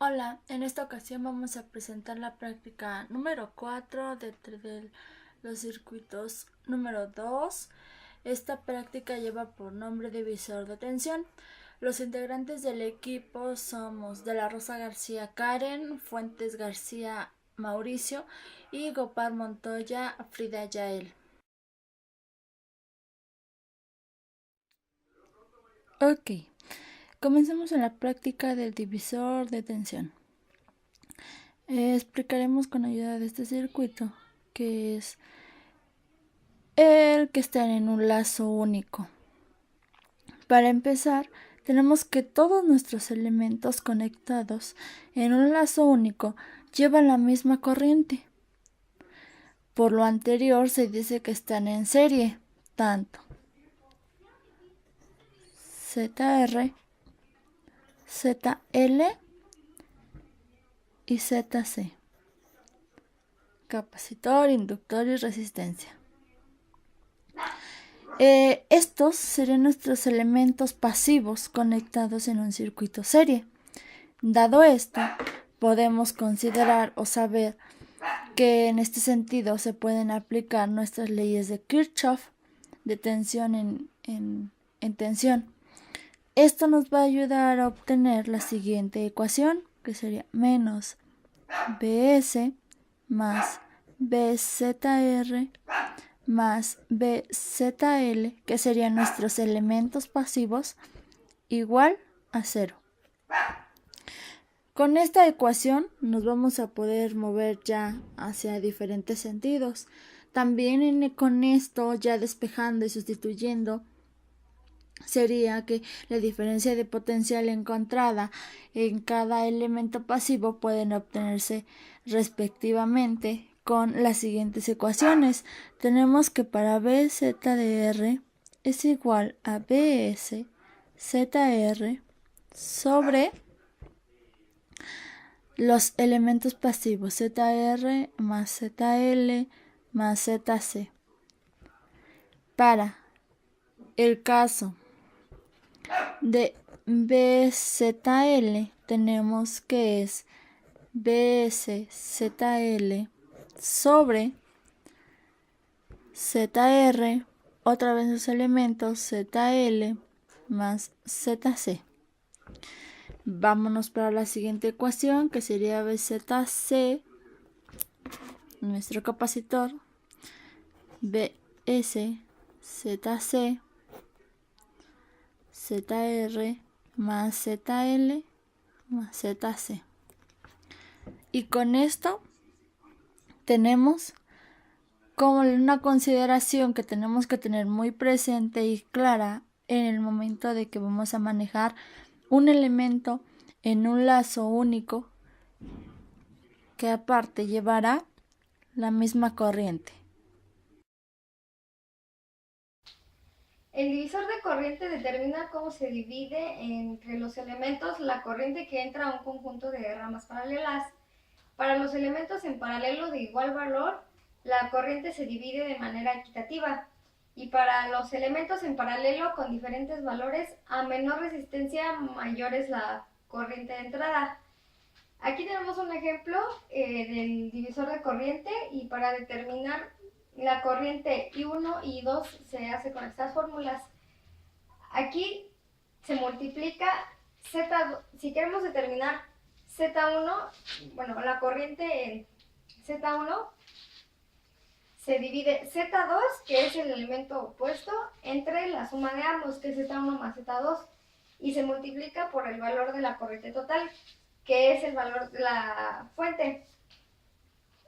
Hola, en esta ocasión vamos a presentar la práctica número 4 de los circuitos número 2. Esta práctica lleva por nombre divisor de tensión. Los integrantes del equipo somos De la Rosa García Karen, Fuentes García Mauricio y Gopar Montoya Frida Yael. Ok, comencemos en la práctica del divisor de tensión. Explicaremos con ayuda de este circuito que es el que está en un lazo único. Para empezar, tenemos que todos nuestros elementos conectados en un lazo único llevan la misma corriente. Por lo anterior se dice que están en serie, tanto ZR, ZL y ZC, capacitor, inductor y resistencia. Estos serían nuestros elementos pasivos conectados en un circuito serie. Dado esto, podemos considerar o saber que en este sentido se pueden aplicar nuestras leyes de Kirchhoff de tensión en tensión. Esto nos va a ayudar a obtener la siguiente ecuación, que sería menos Bs más Bzr más Bzl, que serían nuestros elementos pasivos, igual a 0. Con esta ecuación nos vamos a poder mover ya hacia diferentes sentidos. También con esto, ya despejando y sustituyendo, sería que la diferencia de potencial encontrada en cada elemento pasivo pueden obtenerse respectivamente con las siguientes ecuaciones. Tenemos que para Bz de R es igual a Bs ZR sobre los elementos pasivos ZR más ZL más ZC. Para el caso de BZL tenemos que es BSZL sobre ZR, otra vez los elementos ZL más ZC. Vámonos para la siguiente ecuación, que sería BZC, nuestro capacitor, BSZC ZR más ZL más ZC. Y con esto tenemos como una consideración que tenemos que tener muy presente y clara en el momento de que vamos a manejar un elemento en un lazo único que aparte llevará la misma corriente. El divisor de corriente determina cómo se divide entre los elementos la corriente que entra a un conjunto de ramas paralelas. Para los elementos en paralelo de igual valor, la corriente se divide de manera equitativa. Y para los elementos en paralelo con diferentes valores, a menor resistencia, mayor es la corriente de entrada. Aquí tenemos un ejemplo del divisor de corriente, y para determinar la corriente I1 y I2 se hace con estas fórmulas. Aquí se multiplica Z, si queremos determinar Z1, bueno, la corriente en Z1 se divide Z2, que es el elemento opuesto, entre la suma de ambos, que es Z1 más Z2, y se multiplica por el valor de la corriente total, que es el valor de la fuente.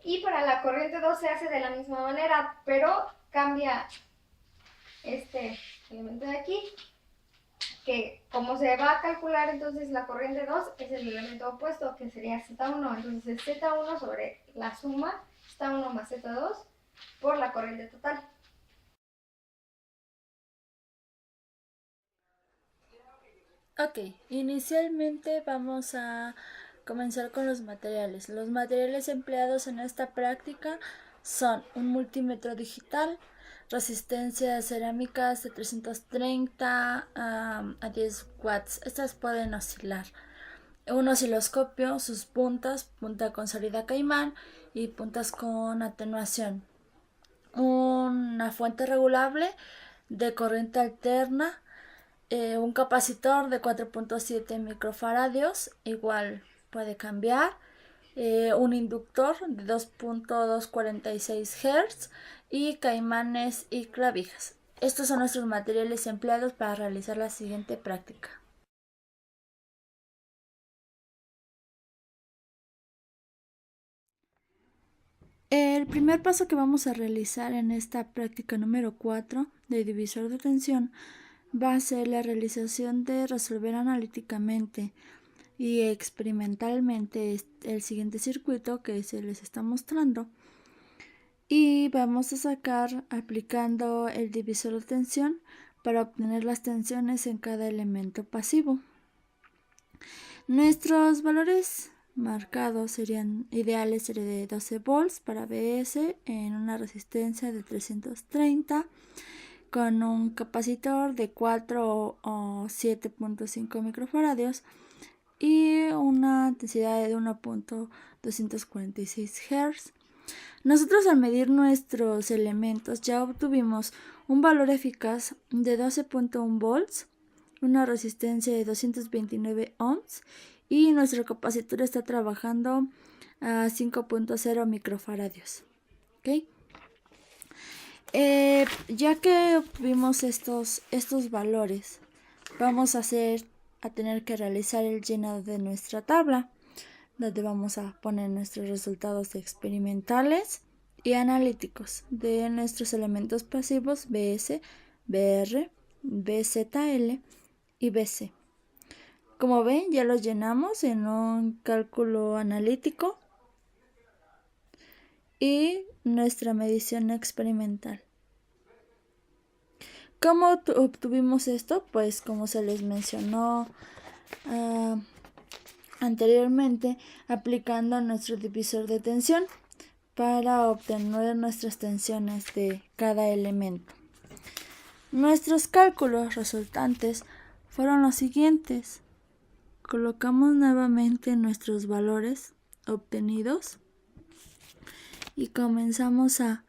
Y para la corriente 2 se hace de la misma manera, pero cambia este elemento de aquí, que como se va a calcular entonces la corriente 2 es el elemento opuesto, que sería Z1. Entonces Z1 sobre la suma Z1 más Z2 por la corriente total. Ok, inicialmente vamos a comenzar con los materiales. Los materiales empleados en esta práctica son un multímetro digital, resistencia cerámicas de 330 a 10 watts. Estas pueden oscilar. un osciloscopio, sus puntas, punta con salida Caimán y puntas con atenuación. Una fuente regulable de corriente alterna, un capacitor de 4.7 microfaradios, igual puede cambiar, un inductor de 2.246 Hz y caimanes y clavijas. Estos son nuestros materiales empleados para realizar la siguiente práctica. El primer paso que vamos a realizar en esta práctica número 4 de divisor de tensión va a ser la realización de resolver analíticamente y experimentalmente el siguiente circuito que se les está mostrando, y vamos a sacar aplicando el divisor de tensión para obtener las tensiones en cada elemento pasivo. Nuestros valores marcados serían ideales, sería de 12 volts para BS en una resistencia de 330 con un capacitor de 4 o 7.5 microfaradios y una intensidad de 1.246 Hz. Nosotros al medir nuestros elementos ya obtuvimos un valor eficaz de 12.1 volts, una resistencia de 229 ohms y nuestro capacitor está trabajando a 5.0 microfaradios. ¿Okay? Ya que obtuvimos estos valores, vamos a tener que realizar el llenado de nuestra tabla, donde vamos a poner nuestros resultados experimentales y analíticos de nuestros elementos pasivos BS, BR, BZL y BC. Como ven, ya los llenamos en un cálculo analítico y nuestra medición experimental. ¿Cómo obtuvimos esto? Pues como se les mencionó anteriormente, aplicando nuestro divisor de tensión para obtener nuestras tensiones de cada elemento. Nuestros cálculos resultantes fueron los siguientes. Colocamos nuevamente nuestros valores obtenidos y comenzamos a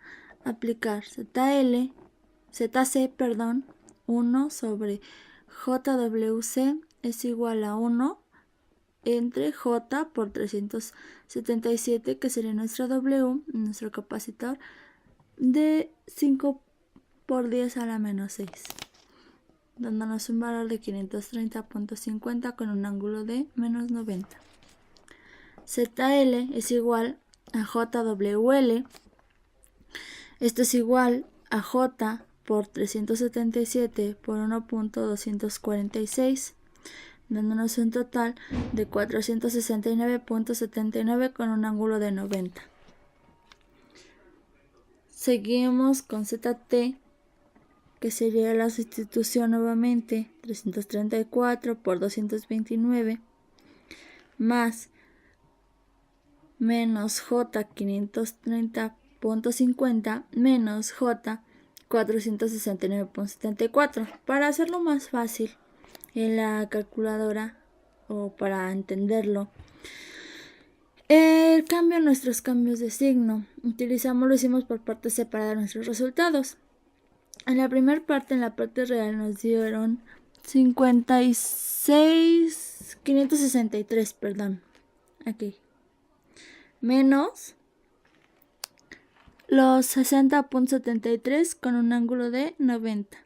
aplicar ZC, 1 sobre JWC es igual a 1 entre J por 377, que sería nuestra W, nuestro capacitor, de 5 por 10 a la menos 6, dándonos un valor de 530.50 con un ángulo de menos 90. ZL es igual a JWL, esto es igual a J por 377 por 1.246, dándonos un total de 469.79 con un ángulo de 90. Seguimos con ZT, que sería la sustitución nuevamente, 334 por 229 más menos J 530.50 menos J 469.74. Para hacerlo más fácil en la calculadora o para entenderlo, nuestros cambios de signo, lo hicimos por partes separadas nuestros resultados. En la primera parte, en la parte real, nos dieron 563, aquí, menos los 60.73 con un ángulo de 90.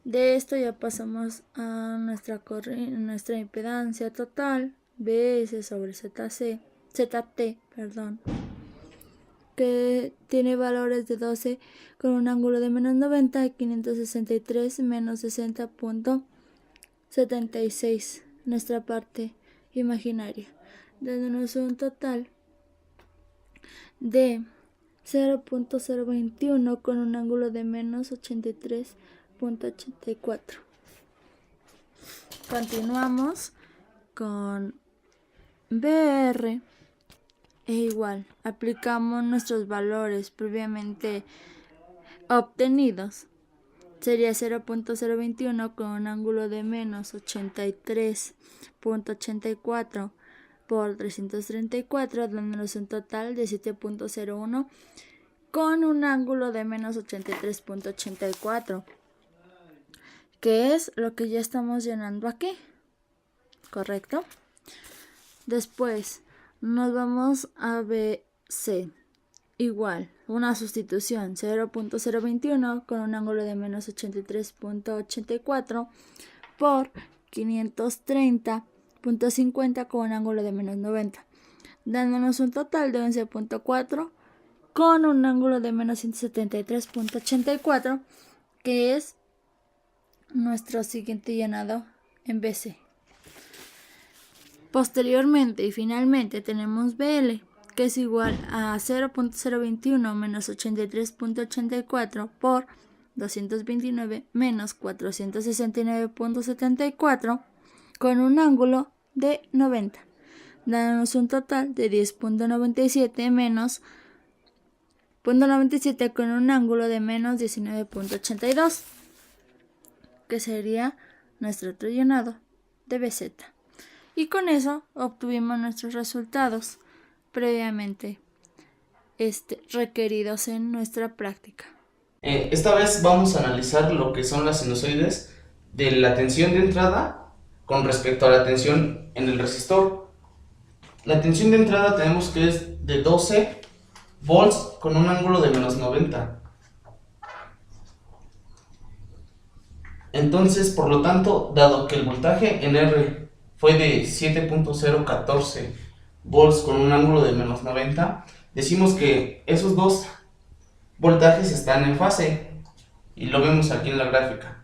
De esto ya pasamos a nuestra impedancia total, BS sobre ZT, que tiene valores de 12 con un ángulo de menos 90 y 563 menos 60.76, nuestra parte imaginaria, dándonos un total de 0.021 con un ángulo de menos 83.84. Continuamos con BR e igual, aplicamos nuestros valores previamente obtenidos sería 0.021 con un ángulo de menos 83.84 por 334, dándonos un total de 7.01 con un ángulo de menos 83.84, que es lo que ya estamos llenando aquí, ¿correcto? Después nos vamos a BC, igual, una sustitución, 0.021 con un ángulo de menos 83.84 por 530.50 con un ángulo de menos 90, dándonos un total de 11.4 con un ángulo de menos 173.84, que es nuestro siguiente llenado en BC. Posteriormente y finalmente tenemos BL, que es igual a 0.021 menos 83.84 por 229 menos 469.74 con un ángulo de 90, dándonos un total de 10.97 menos 0.97 con un ángulo de menos 19.82, que sería nuestro otro llenado de BZ. Y con eso obtuvimos nuestros resultados previamente requeridos en nuestra práctica. Esta vez vamos a analizar lo que son las sinusoides de la tensión de entrada con respecto a la tensión en el resistor. La tensión de entrada tenemos que es de 12 volts con un ángulo de menos 90. Entonces, por lo tanto, dado que el voltaje en R fue de 7.014 volts con un ángulo de menos 90, decimos que esos dos voltajes están en fase y lo vemos aquí en la gráfica.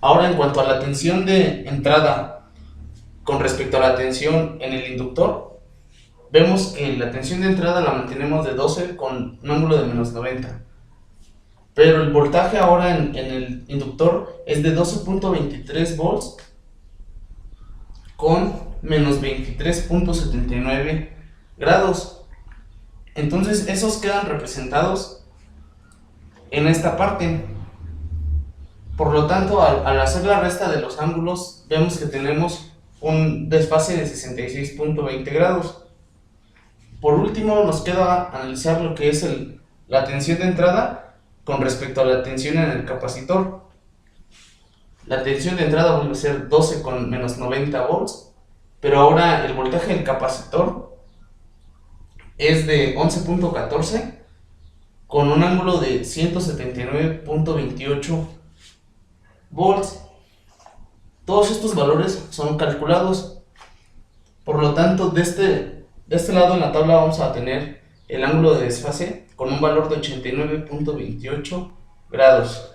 Ahora, en cuanto a la tensión de entrada con respecto a la tensión en el inductor, vemos que la tensión de entrada la mantenemos de 12 con un ángulo de menos 90. Pero el voltaje ahora en el inductor es de 12.23 volts con menos 23.79 grados. Entonces esos quedan representados en esta parte. Por lo tanto, al hacer la resta de los ángulos, vemos que tenemos un desfase de 66.20 grados. Por último, nos queda analizar lo que es la tensión de entrada con respecto a la tensión en el capacitor. La tensión de entrada vuelve a ser 12 con menos 90 volts, pero ahora el voltaje del capacitor es de 11.14 con un ángulo de 179.28 volts. Todos estos valores son calculados. Por lo tanto, de este lado en la tabla vamos a tener el ángulo de desfase con un valor de 89.28 grados.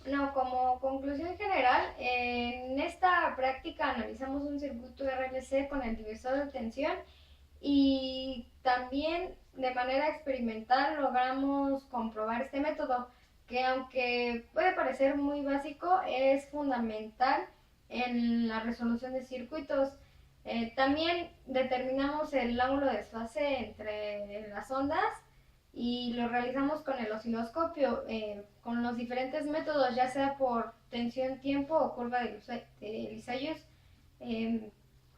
No, como conclusión general, en esta práctica analizamos un circuito RLC con el divisor de tensión y también de manera experimental logramos comprobar este método, que aunque puede parecer muy básico, es fundamental en la resolución de circuitos. También determinamos el ángulo de desfase entre las ondas y lo realizamos con el osciloscopio, con los diferentes métodos, ya sea por tensión, tiempo o curva de Lissajous.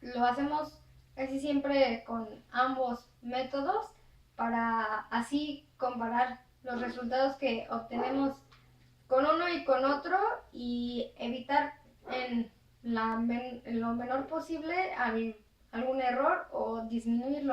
Lo hacemos casi siempre con ambos métodos para así comparar los resultados que obtenemos con uno y con otro y evitar en lo menor posible algún error o disminuirlo.